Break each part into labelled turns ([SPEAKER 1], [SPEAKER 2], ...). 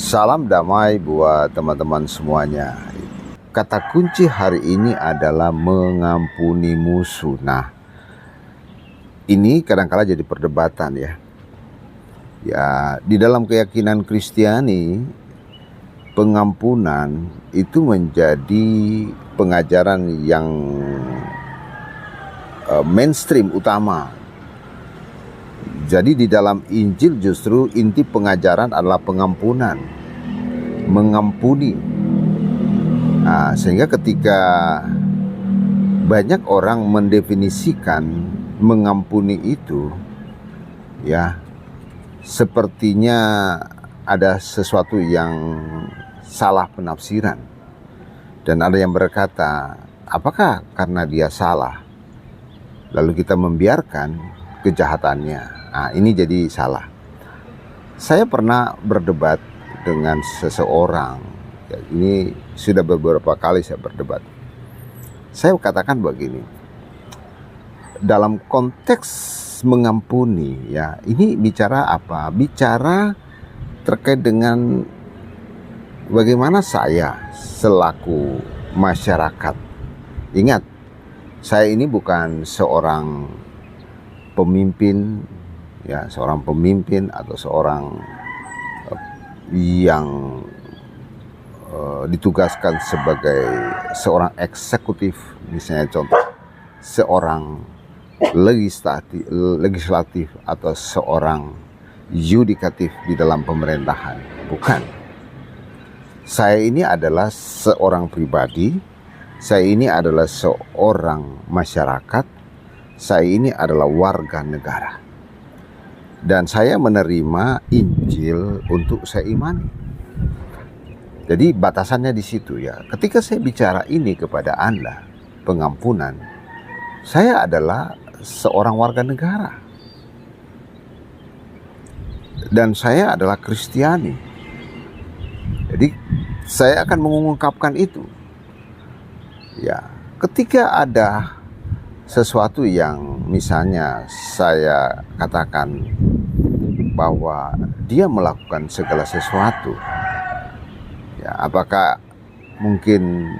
[SPEAKER 1] Salam damai buat teman-teman semuanya. Kata kunci hari ini adalah mengampuni musuh. Nah, ini kadang-kala jadi perdebatan ya. Ya, di dalam keyakinan Kristiani, pengampunan itu menjadi pengajaran yang mainstream utama. Jadi di dalam Injil justru inti pengajaran adalah pengampunan, mengampuni. Nah, sehingga ketika banyak orang mendefinisikan mengampuni itu, ya sepertinya ada sesuatu yang salah penafsiran. Dan ada yang berkata, apakah karena dia salah, lalu kita membiarkan kejahatannya? Nah, ini jadi salah. Saya pernah berdebat dengan seseorang. Ya, ini sudah beberapa kali saya berdebat. Saya katakan begini. Dalam konteks mengampuni, ya, ini bicara apa? Bicara terkait dengan bagaimana saya selaku masyarakat. Ingat, saya ini bukan seorang pemimpin, ya, seorang pemimpin atau seorang yang ditugaskan sebagai seorang eksekutif, misalnya contoh seorang legislatif atau seorang yudikatif di dalam pemerintahan. Bukan. Saya ini adalah seorang pribadi, saya ini adalah seorang masyarakat, saya ini adalah warga negara. Dan saya menerima Injil untuk saya imani. Jadi batasannya di situ ya. Ketika saya bicara ini kepada Anda, pengampunan, saya adalah seorang warga negara. Dan saya adalah Kristiani. Jadi saya akan mengungkapkan itu. Ya, ketika ada sesuatu yang misalnya saya katakan bahwa dia melakukan segala sesuatu, ya, apakah mungkin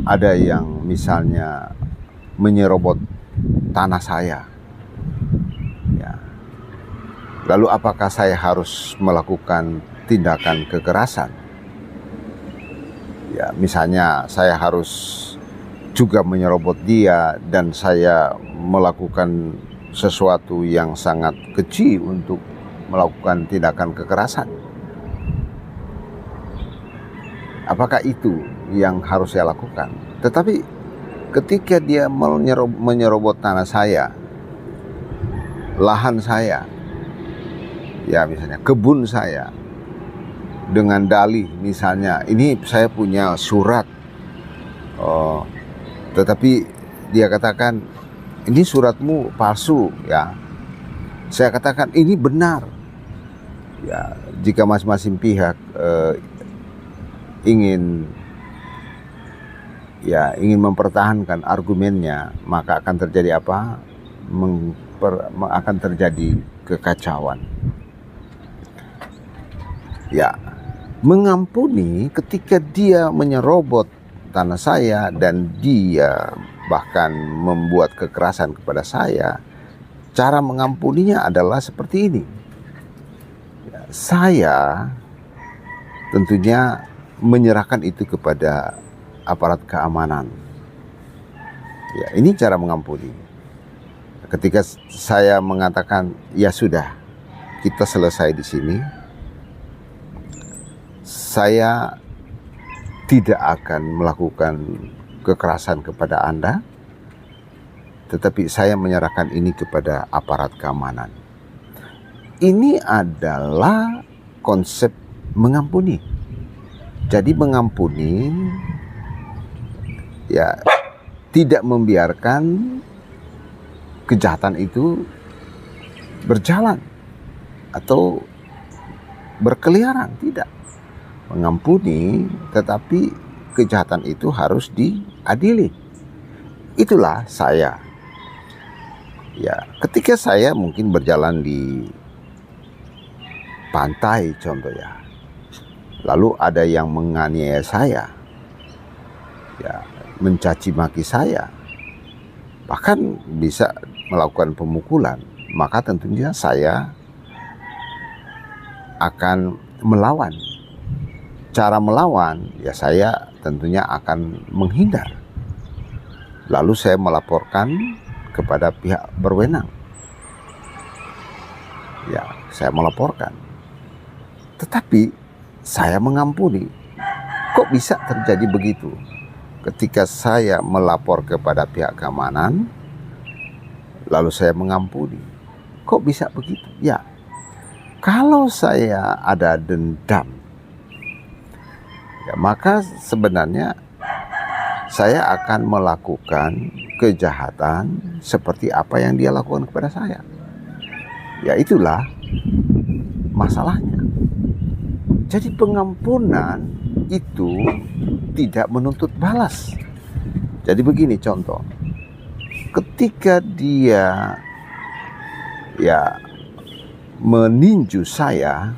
[SPEAKER 1] ada yang misalnya menyerobot tanah saya, ya, lalu apakah saya harus melakukan tindakan kekerasan? Ya, misalnya saya harus juga menyerobot dia dan saya melakukan sesuatu yang sangat keji untuk melakukan tindakan kekerasan. Apakah itu yang harus saya lakukan? Tetapi ketika dia menyerobot tanah saya, lahan saya, ya misalnya kebun saya, dengan dalih misalnya, ini saya punya surat, tetapi dia katakan, ini suratmu palsu, ya. Saya katakan ini benar. Ya, jika masing-masing pihak ingin mempertahankan argumennya, maka akan terjadi apa? Akan terjadi kekacauan. Ya, mengampuni ketika dia menyerobot tanah saya dan dia bahkan membuat kekerasan kepada saya, cara mengampuninya adalah seperti ini. Ya, saya tentunya menyerahkan itu kepada aparat keamanan. Ya, ini cara mengampuni. Ketika saya mengatakan, ya sudah, kita selesai di sini, saya tidak akan melakukan kekerasan kepada Anda, tetapi saya menyerahkan ini kepada aparat keamanan. Ini adalah konsep mengampuni. Jadi mengampuni, ya, tidak membiarkan kejahatan itu berjalan atau berkeliaran, tidak. Mengampuni, tetapi kejahatan itu harus diadili. Itulah saya. Ya, ketika saya mungkin berjalan di pantai contohnya. Lalu ada yang menganiaya saya, ya, mencaci maki saya, bahkan bisa melakukan pemukulan, maka tentunya saya akan melawan. Cara melawan, ya saya tentunya akan menghindar. Lalu saya melaporkan kepada pihak berwenang. Ya, saya melaporkan. Tetapi saya mengampuni. Kok bisa terjadi begitu? Ketika saya melapor kepada pihak keamanan, lalu saya mengampuni. Kok bisa begitu? Ya, kalau saya ada dendam, ya, maka sebenarnya saya akan melakukan kejahatan seperti apa yang dia lakukan kepada saya. Ya, itulah masalahnya. Jadi pengampunan itu tidak menuntut balas. Jadi begini contoh. Ketika dia ya meninju saya,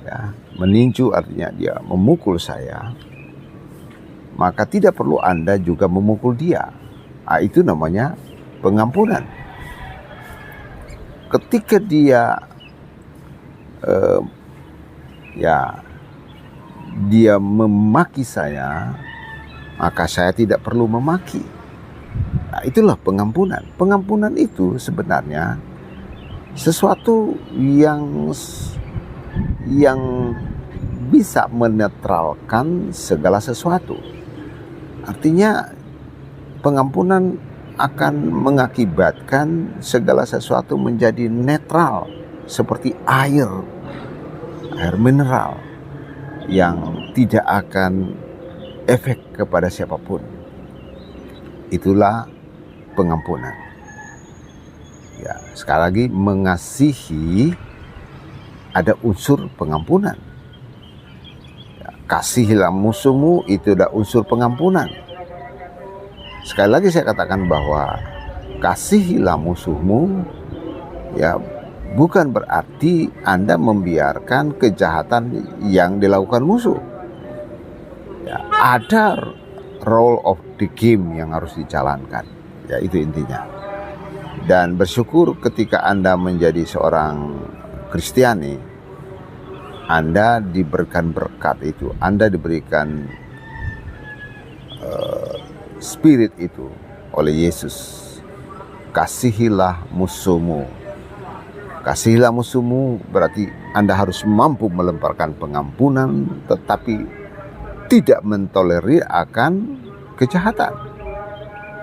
[SPEAKER 1] ya, meninju artinya dia memukul saya, maka tidak perlu Anda juga memukul dia. Nah, itu namanya pengampunan. Ketika dia dia memaki saya, maka saya tidak perlu memaki. Nah, itulah pengampunan. Pengampunan itu sebenarnya sesuatu yang bisa menetralkan segala sesuatu. Artinya pengampunan akan mengakibatkan segala sesuatu menjadi netral, seperti air mineral yang tidak akan efek kepada siapapun. Itulah pengampunan. Ya, sekali lagi, mengasihi ada unsur pengampunan. Ya, kasihilah musuhmu, itu adalah unsur pengampunan. Sekali lagi saya katakan bahwa kasihilah musuhmu, ya, bukan berarti Anda membiarkan kejahatan yang dilakukan musuh. Ya, ada role of the game yang harus dijalankan. Ya, itu intinya. Dan bersyukur ketika Anda menjadi seorang Kristiani, Anda diberikan berkat itu, Anda diberikan spirit itu oleh Yesus. Kasihilah musuhmu. Kasihilah musuhmu berarti Anda harus mampu melemparkan pengampunan, tetapi tidak mentolerir akan kejahatan.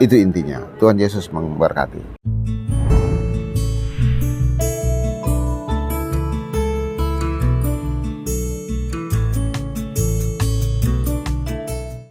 [SPEAKER 1] Itu intinya. Tuhan Yesus memberkati.